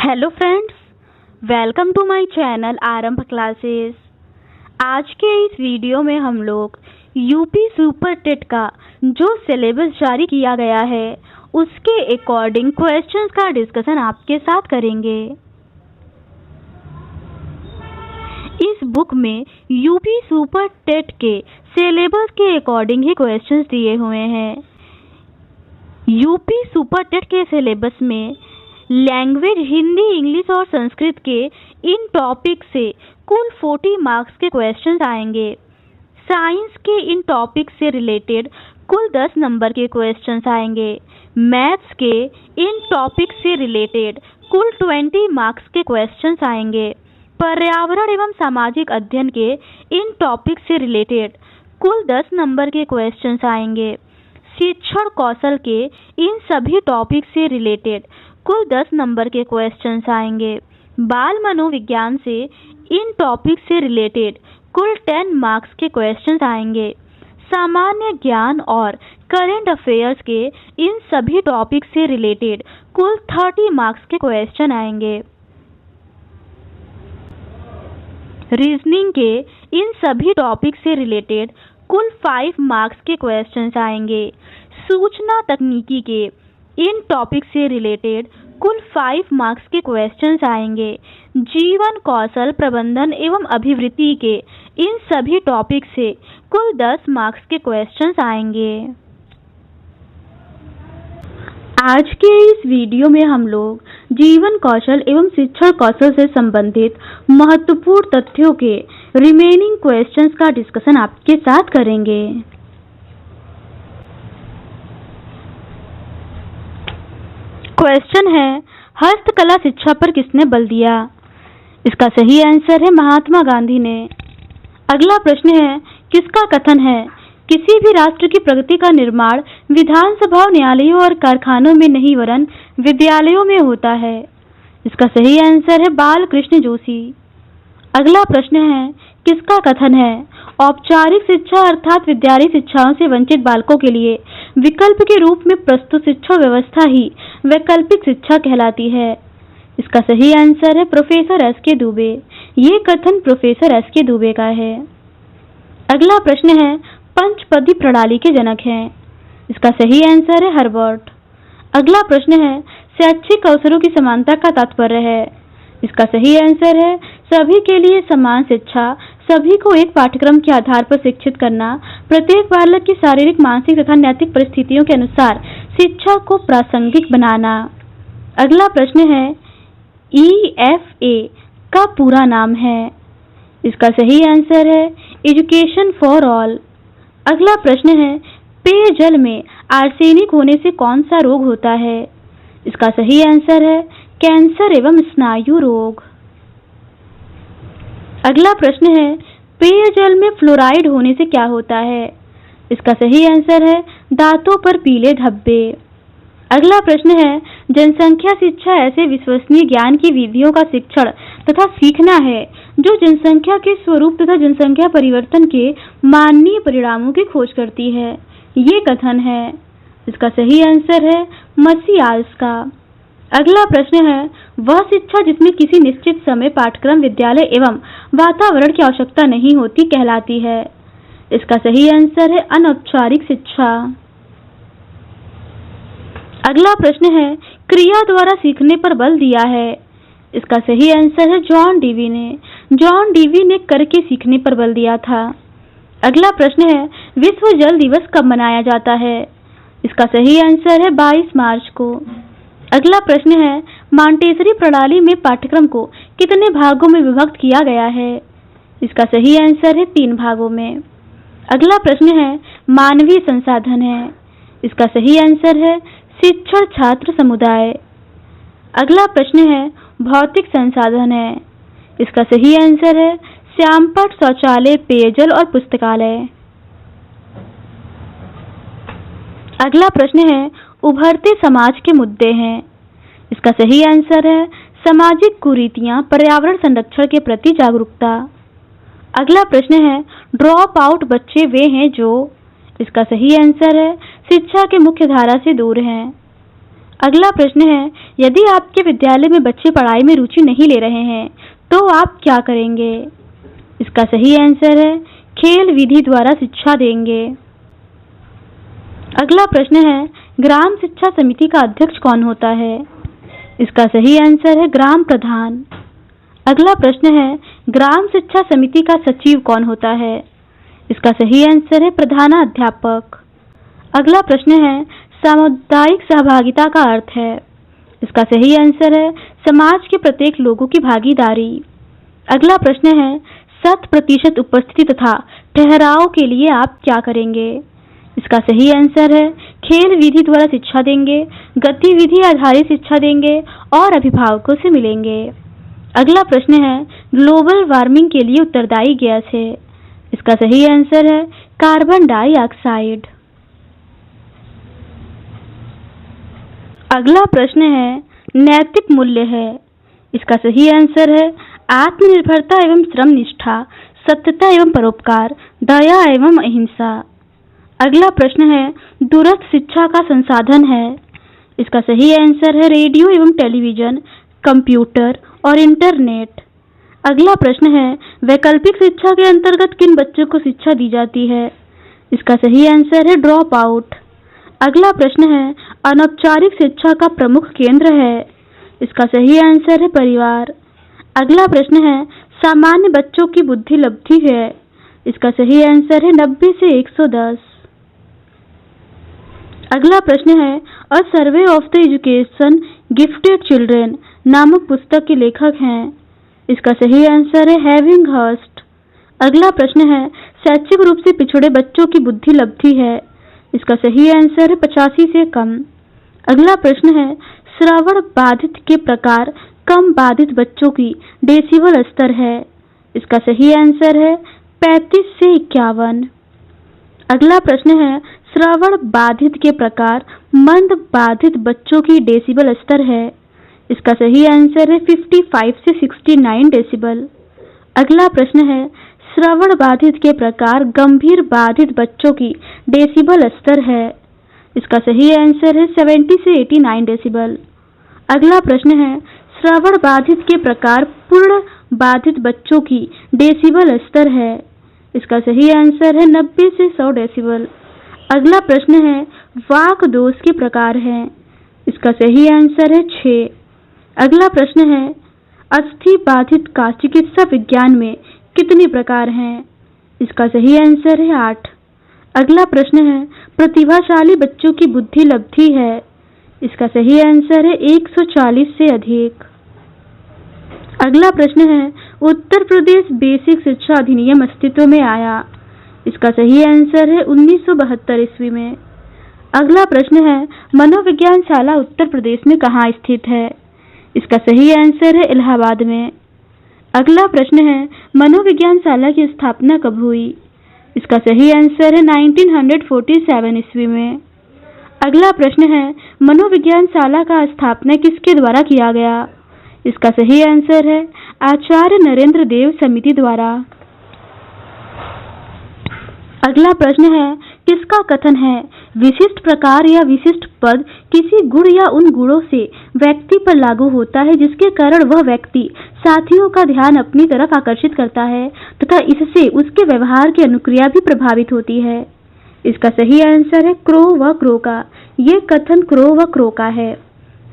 Hello friends, welcome to my channel Aarambh classes. आज के इस वीडियो में हम लोग यूपी सुपर टेट का जो सिलेबस जारी किया गया है उसके अकॉर्डिंग क्वेश्चंस का डिस्कशन आपके साथ करेंगे। इस बुक में यूपी सुपर टेट के सिलेबस के अकॉर्डिंग ही क्वेश्चंस दिए हुए हैं। यूपी सुपर टेट के सिलेबस में लैंग्वेज हिंदी, इंग्लिश और संस्कृत के इन टॉपिक से कुल 40 मार्क्स के क्वेश्चंस आएंगे। साइंस के इन टॉपिक से रिलेटेड कुल 10 नंबर के क्वेश्चंस आएंगे। मैथ्स के इन टॉपिक से रिलेटेड कुल 20 मार्क्स के क्वेश्चंस आएंगे। पर्यावरण एवं सामाजिक अध्ययन के इन टॉपिक से रिलेटेड कुल 10 नंबर के क्वेश्चंस आएंगे। शिक्षण कौशल के इन सभी टॉपिक से रिलेटेड कुल 10 नंबर के क्वेश्चंस आएंगे। बाल मनोविज्ञान से इन टॉपिक से रिलेटेड कुल 10 मार्क्स के क्वेश्चंस आएंगे। सामान्य ज्ञान और करंट अफेयर्स के इन सभी टॉपिक से रिलेटेड कुल 30 मार्क्स के क्वेश्चन आएंगे। रीजनिंग के इन सभी टॉपिक से रिलेटेड कुल 5 मार्क्स के क्वेश्चंस आएंगे। सूचना तकनीकी के इन टॉपिक से रिलेटेड कुल 5 मार्क्स के क्वेश्चंस आएंगे। जीवन कौशल प्रबंधन एवं अभिवृद्धि के इन सभी टॉपिक से कुल 10 मार्क्स के क्वेश्चंस आएंगे। आज के इस वीडियो में हम लोग जीवन कौशल एवं शिक्षण कौशल से संबंधित महत्वपूर्ण तथ्यों के रिमेनिंग क्वेश्चंस का डिस्कशन आपके साथ करेंगे। क्वेश्चन है, हस्तकला शिक्षा पर किसने बल दिया? इसका सही आंसर है महात्मा गांधी ने। अगला प्रश्न है, किसका कथन है किसी भी राष्ट्र की प्रगति का निर्माण विधानसभा, न्यायालयों और कारखानों में नहीं वरन विद्यालयों में होता है? इसका सही आंसर है बाल कृष्ण जोशी। अगला प्रश्न है, किसका कथन है औपचारिक शिक्षा अर्थात विद्यालय शिक्षाओं से वंचित बालकों के लिए विकल्प के रूप में प्रस्तुत शिक्षा व्यवस्था ही वैकल्पिक शिक्षा कहलाती है? इसका सही आंसर है प्रोफेसर एस के दुबे। ये कथन प्रोफेसर एस के दुबे का है। अगला प्रश्न है, पंचपदी प्रणाली के जनक हैं? इसका सही आंसर है हर्बर्ट। अगला प्रश्न है, शैक्षिक अवसरों की समानता का तात्पर्य है? इसका सही आंसर है सभी के लिए समान शिक्षा, सभी को एक पाठ्यक्रम के आधार पर शिक्षित करना, प्रत्येक बालक की शारीरिक, मानसिक तथा नैतिक परिस्थितियों के अनुसार शिक्षा को प्रासंगिक बनाना। अगला प्रश्न है, EFA का पूरा नाम है? इसका सही आंसर है एजुकेशन फॉर ऑल। अगला प्रश्न है, पेयजल में आर्सेनिक होने से कौन सा रोग होता है? इसका सही आंसर है कैंसर एवं स्नायु रोग। अगला प्रश्न है, पेयजल में फ्लोराइड होने से क्या होता है? इसका सही आंसर है दांतों पर पीले धब्बे। अगला प्रश्न है, जनसंख्या शिक्षा ऐसे विश्वसनीय ज्ञान की विधियों का शिक्षण तथा सीखना है जो जनसंख्या के स्वरूप तथा जनसंख्या परिवर्तन के माननीय परिणामों की खोज करती है। ये कथन है। इसका सही आंसर है मसियाल्स का। अगला प्रश्न है, वह शिक्षा जिसमें किसी निश्चित समय, पाठ्यक्रम, विद्यालय एवं वातावरण की आवश्यकता नहीं होती कहलाती है? इसका सही आंसर है अनौपचारिक शिक्षा। अगला प्रश्न है, क्रिया द्वारा सीखने पर बल दिया है? इसका सही आंसर है जॉन डीवी ने। जॉन डीवी ने करके सीखने पर बल दिया था। अगला प्रश्न है, विश्व जल दिवस कब मनाया जाता है? इसका सही आंसर है 22 मार्च को। अगला प्रश्न है, मॉन्टेसरी प्रणाली में पाठ्यक्रम को कितने भागों में विभक्त किया गया है? इसका सही आंसर है 3 भागों में। अगला प्रश्न है, मानवीय संसाधन है? इसका सही आंसर है शिक्षण छात्र समुदाय। अगला प्रश्न है, भौतिक संसाधन है? इसका सही आंसर है श्यामपट, शौचालय, पेयजल और पुस्तकालय। अगला प्रश्न है, उभरते समाज के मुद्दे हैं? इसका सही आंसर है सामाजिक कुरीतियां, पर्यावरण संरक्षण के प्रति जागरूकता। अगला प्रश्न है, ड्रॉप आउट बच्चे वे हैं जो? इसका सही आंसर है शिक्षा के मुख्य धारा से दूर हैं। अगला प्रश्न है, यदि आपके विद्यालय में बच्चे पढ़ाई में रुचि नहीं ले रहे हैं तो आप क्या करेंगे? इसका सही आंसर है खेल विधि द्वारा शिक्षा देंगे। अगला प्रश्न है, ग्राम शिक्षा समिति का अध्यक्ष कौन होता है? इसका सही आंसर है ग्राम प्रधान। अगला प्रश्न है, ग्राम शिक्षा समिति का सचिव कौन होता है? इसका सही आंसर है प्रधानाध्यापक। अगला प्रश्न है, सामुदायिक सहभागिता का अर्थ है? इसका सही आंसर है समाज के प्रत्येक लोगों की भागीदारी। अगला प्रश्न है, 100% उपस्थिति तथा ठहराव के लिए आप क्या करेंगे? इसका सही आंसर है खेल विधि द्वारा शिक्षा देंगे, गतिविधि आधारित शिक्षा देंगे और अभिभावकों से मिलेंगे। अगला प्रश्न है, ग्लोबल वार्मिंग के लिए उत्तरदायी गैस है? इसका सही आंसर है कार्बन डाइऑक्साइड। अगला प्रश्न है, नैतिक मूल्य है? इसका सही आंसर है आत्मनिर्भरता एवं श्रम निष्ठा, सत्यता एवं परोपकार, दया एवं अहिंसा। अगला प्रश्न है, दूरस्थ शिक्षा का संसाधन है? इसका सही आंसर है रेडियो एवं टेलीविजन, कंप्यूटर और इंटरनेट। अगला प्रश्न है, वैकल्पिक शिक्षा के अंतर्गत किन बच्चों को शिक्षा दी जाती है? इसका सही आंसर है ड्रॉप आउट। अगला प्रश्न है, अनौपचारिक शिक्षा का प्रमुख केंद्र है? इसका सही आंसर है परिवार। अगला प्रश्न है, सामान्य बच्चों की बुद्धि लब्धि है? इसका सही आंसर है 90 से 110। अगला प्रश्न है, a survey of the education gifted children नामक पुस्तक के लेखक हैं? इसका सही आंसर है हैविंगहर्स्ट। अगला प्रश्न है, शैक्षिक रूप से पिछड़े बच्चों की बुद्धि लब्धि है? इसका सही आंसर है 85 से कम। अगला प्रश्न है, श्रवण बाधित के प्रकार कम बाधित बच्चों की डेसिबल स्तर है? इसका सही आंसर है 35 से 51। अगला प्रश्न है, श्रवण बाधित के प्रकार मंद बाधित बच्चों की डेसिबल स्तर है? इसका सही आंसर है 55 से 69 डेसिबल। अगला प्रश्न है, श्रवण बाधित के प्रकार गंभीर बाधित बच्चों की डेसिबल स्तर है? इसका सही आंसर है 70 से 89 डेसिबल। अगला प्रश्न है, श्रवण बाधित के प्रकार पूर्ण बाधित बच्चों की डेसिबल स्तर है? इसका सही आंसर है 90 से 100 डेसिबल। अगला प्रश्न है, वाक दोष के प्रकार हैं? इसका सही आंसर है 6। अगला प्रश्न है, अस्थि बाधित का चिकित्सा विज्ञान में कितने प्रकार हैं? इसका सही आंसर है 8। अगला प्रश्न है, प्रतिभाशाली बच्चों की बुद्धि लब्धि है? इसका सही आंसर है 140 से अधिक। अगला प्रश्न है, उत्तर प्रदेश बेसिक शिक्षा अधिनियम अस्तित्व में आया? इसका सही आंसर है 1972 ईस्वी में। अगला प्रश्न है, मनोविज्ञान शाला उत्तर प्रदेश में कहाँ स्थित है? इसका सही आंसर है इलाहाबाद में। अगला प्रश्न है, मनोविज्ञान शाला की स्थापना कब हुई? इसका सही आंसर है 1947 ईस्वी में। अगला प्रश्न है, मनोविज्ञान शाला का स्थापना किसके द्वारा किया गया? इसका सही आंसर है आचार्य नरेंद्र देव समिति द्वारा। अगला प्रश्न है, किसका कथन है विशिष्ट प्रकार या विशिष्ट पद किसी गुण या उन गुणों से व्यक्ति पर लागू होता है जिसके कारण वह व्यक्ति साथियों का ध्यान अपनी तरफ आकर्षित करता है तथा इससे उसके व्यवहार की अनुक्रिया भी प्रभावित होती है? इसका सही आंसर है क्रो व क्रो का। ये कथन क्रो व क्रो का है।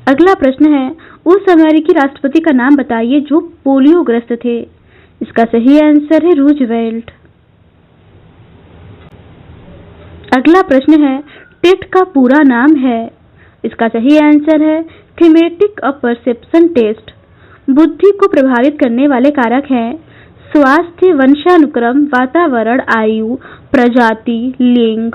अगला प्रश्न है, उस अमेरिकी राष्ट्रपति का नाम बताइए जो पोलियो ग्रस्त थे? इसका सही आंसर है रूजवेल्ट। अगला प्रश्न है, टेट का पूरा नाम है? इसका सही आंसर है थीमेटिक परसेप्शन टेस्ट। बुद्धि को प्रभावित करने वाले कारक हैं स्वास्थ्य, वंशानुक्रम, वातावरण, आयु, प्रजाति, लिंग।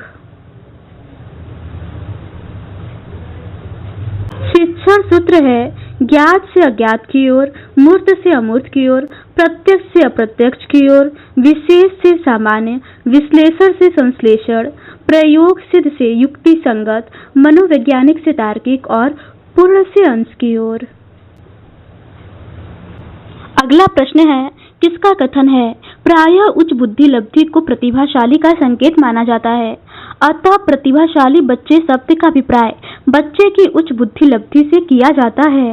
शिक्षण सूत्र है ज्ञात से अज्ञात की ओर, मूर्त से अमूर्त की ओर, प्रत्यक्ष से अप्रत्यक्ष की ओर, विशेष से सामान्य, विश्लेषण से संश्लेषण, प्रयोग सिद्ध से युक्ति संगत, मनोवैज्ञानिक से तार्किक और पूर्ण से अंश की ओर। अगला प्रश्न है, किसका कथन है प्रायः उच्च बुद्धि लब्धि को प्रतिभाशाली का संकेत माना जाता है? अतः प्रतिभाशाली बच्चे शब्द का अभिप्राय बच्चे की उच्च बुद्धि लब्धि से किया जाता है।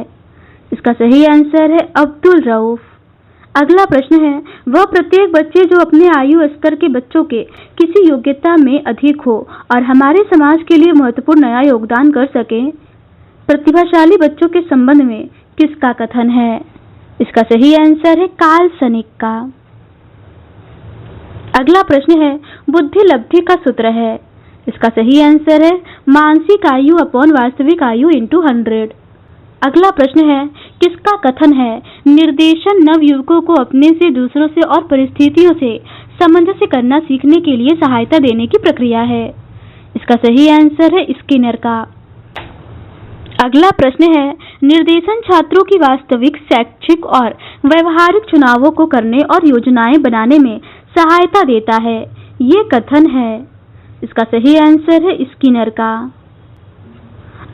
इसका सही आंसर है अब्दुल रऊफ। अगला प्रश्न है, वह प्रत्येक बच्चे जो अपने आयु स्तर के बच्चों के किसी योग्यता में अधिक हो और हमारे समाज के लिए महत्वपूर्ण नया योगदान कर सके, प्रतिभाशाली बच्चों के संबंध में किसका कथन है? इसका सही आंसर है कार्ल सनिक का। अगला प्रश्न है, बुद्धि लब्धि का सूत्र है। इसका सही आंसर है मानसिक आयु अपॉन वास्तविक आयु इंटू 100। अगला प्रश्न है, किसका कथन है निर्देशन नवयुवकों को अपने से, दूसरों से और परिस्थितियों से सामंजस्य करना सीखने के लिए सहायता देने की प्रक्रिया है? इसका सही आंसर है स्किनर का। अगला प्रश्न है, निर्देशन छात्रों की वास्तविक शैक्षिक और व्यवहारिक चुनावों को करने और योजनाएं बनाने में सहायता देता है। ये कथन है। इसका सही आंसर है स्किनर का।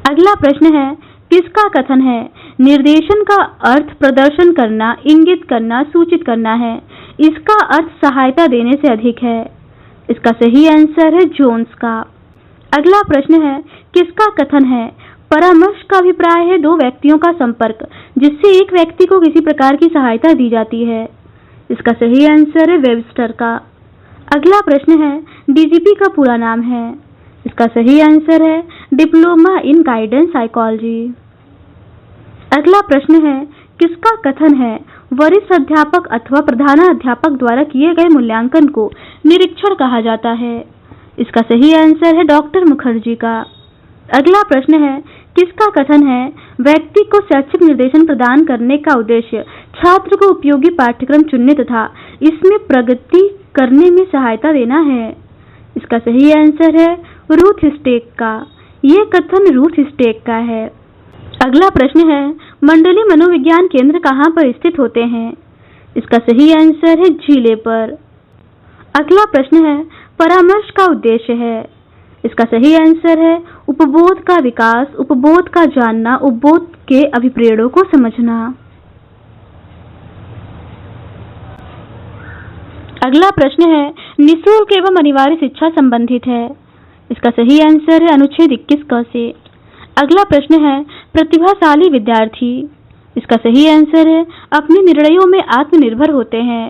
अगला प्रश्न है, किसका कथन है निर्देशन का अर्थ प्रदर्शन करना, इंगित करना, सूचित करना है। इसका अर्थ सहायता देने से अधिक है। इसका सही आंसर है जोन्स का। अगला प्रश्न है, किसका कथन है परामर्श का अभिप्राय है दो व्यक्तियों का संपर्क जिससे एक व्यक्ति को किसी प्रकार की सहायता दी जाती है। इसका सही आंसर है वेबस्टर का। अगला प्रश्न है, डीजीपी का पूरा नाम है। इसका सही आंसर है डिप्लोमा इन गाइडेंस साइकोलॉजी। अगला प्रश्न है, किसका कथन है वरिष्ठ अध्यापक अथवा प्रधानाध्यापक द्वारा किए गए मूल्यांकन को निरीक्षण कहा जाता है? इसका सही आंसर है डॉक्टर मुखर्जी का। अगला प्रश्न है, किसका कथन है व्यक्ति को शैक्षिक निर्देशन प्रदान करने का उद्देश्य छात्र को उपयोगी पाठ्यक्रम चुनने तथा इसमें प्रगति करने में सहायता देना है? इसका सही आंसर है रूथ स्टेक का। ये कथन रूथ स्टेक का है। अगला प्रश्न है, मंडली मनोविज्ञान केंद्र कहाँ पर स्थित होते हैं? इसका सही आंसर है जिले पर। अगला प्रश्न है, परामर्श का उद्देश्य है। इसका सही आंसर है उपबोध का विकास, उपबोध का जानना, उपबोध के अभिप्रेरणों को समझना। अगला प्रश्न है, निःशुल्क एवं अनिवार्य शिक्षा संबंधित है। इसका सही आंसर है अनुच्छेद 21 क से। अगला प्रश्न है, प्रतिभाशाली विद्यार्थी। इसका सही आंसर है अपने निर्णयों में आत्मनिर्भर होते हैं।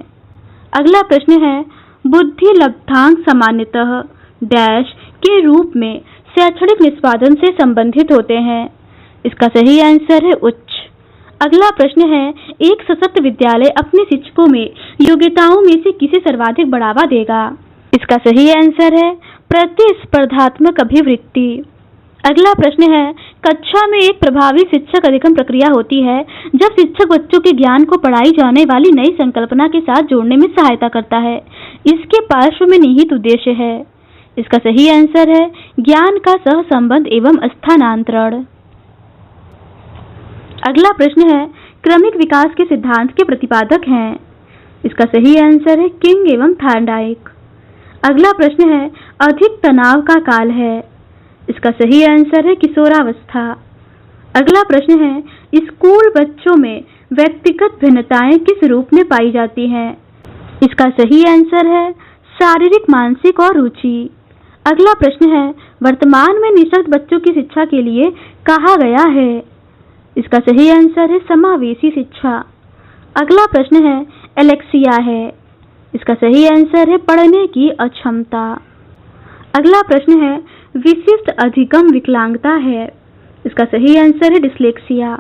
अगला प्रश्न है, बुद्धि लब्धांक सामान्यतः डैश के रूप में शैक्षणिक निष्पादन से संबंधित होते हैं। इसका सही आंसर है उच्च। अगला प्रश्न है, एक सशक्त विद्यालय अपने शिक्षकों में योग्यताओं में से किसे सर्वाधिक बढ़ावा देगा? इसका सही आंसर है प्रतिस्पर्धात्मक अभिवृत्ति। अगला प्रश्न है, कक्षा में एक प्रभावी शिक्षक अधिगम प्रक्रिया होती है जब शिक्षक बच्चों के ज्ञान को पढ़ाई जाने वाली नई संकल्पना के साथ जोड़ने में सहायता करता है। इसके पार्श्व में निहित उद्देश्य है। इसका सही आंसर है ज्ञान का सहसंबंध एवं स्थानांतरण। अगला प्रश्न है, क्रमिक विकास के सिद्धांत के प्रतिपादक हैं। इसका सही आंसर है किंग एवं थार्नडाइक। अगला प्रश्न है, अधिक तनाव का काल है। इसका सही आंसर है किशोरावस्था। अगला प्रश्न है, स्कूल बच्चों में व्यक्तिगत भिन्नताएं किस रूप में पाई जाती हैं? इसका सही आंसर है शारीरिक, मानसिक और रुचि। अगला प्रश्न है, वर्तमान में निःशक्त बच्चों की शिक्षा के लिए कहा गया है? इसका सही आंसर है समावेशी शिक्षा। अगला प्रश्न है, एलेक्सिया है। इसका सही आंसर है पढ़ने की अक्षमता। अगला प्रश्न है, विशिष्ट अधिगम विकलांगता है। इसका सही आंसर है डिस्लेक्सिया।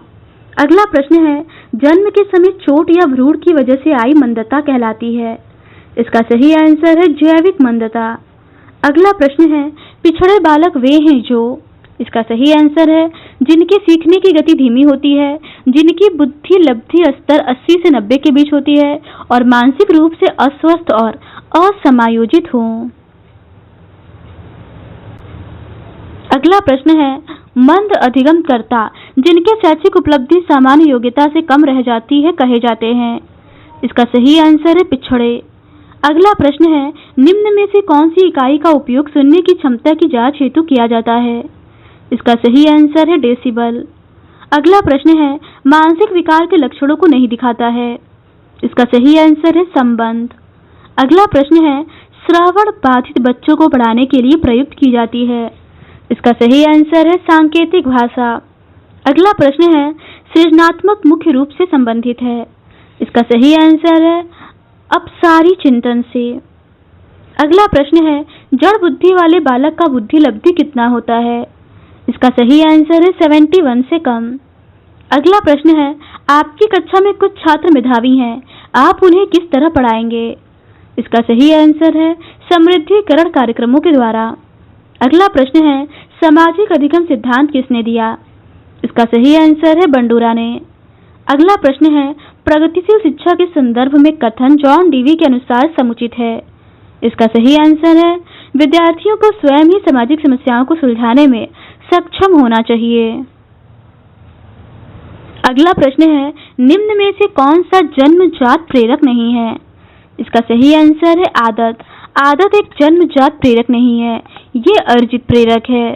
अगला प्रश्न है, जन्म के समय चोट या भ्रूण की वजह से आई मंदता कहलाती है। इसका सही आंसर है जैविक मंदता। अगला प्रश्न है, पिछड़े बालक वे हैं जो। इसका सही आंसर है जिनके सीखने की गति धीमी होती है, जिनकी बुद्धि लब्धि स्तर 80 से 90 के बीच होती है और मानसिक रूप से अस्वस्थ और असमायोजित हों। अगला प्रश्न है, मंद अधिगमकर्ता जिनके शैक्षिक उपलब्धि सामान्य योग्यता से कम रह जाती है कहे जाते हैं। इसका सही आंसर है पिछड़े। अगला प्रश्न है, निम्न में से कौन सी इकाई का उपयोग सुनने की क्षमता की जांच हेतु किया जाता है? इसका सही आंसर है डेसिबल। अगला प्रश्न है, मानसिक विकार के लक्षणों को नहीं दिखाता है। इसका सही आंसर है संबंध। अगला प्रश्न है, श्रवण बाधित बच्चों को पढ़ाने के लिए प्रयुक्त की जाती है। इसका सही आंसर है सांकेतिक भाषा। अगला प्रश्न है सृजनात्मक मुख्य रूप से संबंधित है। इसका सही आंसर है अपसारी चिंतन से। अगला प्रश्न है जड़ बुद्धि वाले बालक का बुद्धि लब्धि कितना होता है। इसका सही आंसर है 71 से कम। अगला प्रश्न है आपकी कक्षा में कुछ छात्र मेधावी हैं, आप उन्हें किस तरह पढ़ाएंगे। इसका सही आंसर है समृद्धिकरण कार्यक्रमों के द्वारा। अगला प्रश्न है सामाजिक अधिगम सिद्धांत किसने दिया। इसका सही आंसर है बंडूरा ने। अगला प्रश्न है प्रगतिशील शिक्षा के संदर्भ में कथन जॉन डीवी के अनुसार समुचित है। इसका सही आंसर है विद्यार्थियों को स्वयं ही सामाजिक समस्याओं को सुलझाने में सक्षम होना चाहिए। अगला प्रश्न है निम्न में से कौन सा जन्मजात प्रेरक नहीं है। इसका सही आंसर है आदत। आदत एक जन्मजात प्रेरक नहीं है, ये अर्जित प्रेरक है।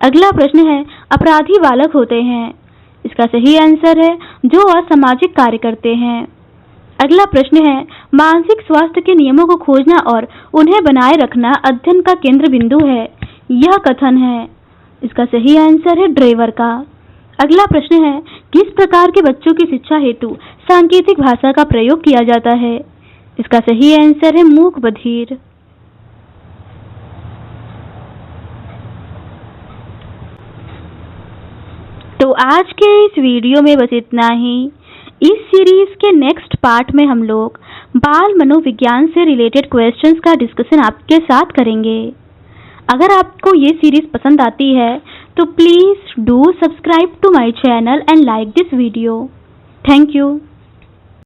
अगला प्रश्न है अपराधी बालक होते हैं। इसका सही आंसर है जो असामाजिक कार्य करते हैं। अगला प्रश्न है मानसिक स्वास्थ्य के नियमों को खोजना और उन्हें बनाए रखना अध्ययन का केंद्र बिंदु है, यह कथन है। इसका सही आंसर है ड्रेवर का। अगला प्रश्न है किस प्रकार के बच्चों की शिक्षा हेतु सांकेतिक भाषा का प्रयोग किया जाता है। इसका सही आंसर है मूक बधिर। तो आज के इस वीडियो में बस इतना ही। इस सीरीज के नेक्स्ट पार्ट में हम लोग बाल मनोविज्ञान से रिलेटेड क्वेश्चंस का डिस्कशन आपके साथ करेंगे। अगर आपको ये सीरीज पसंद आती है तो please do subscribe to my channel and like this video. Thank you.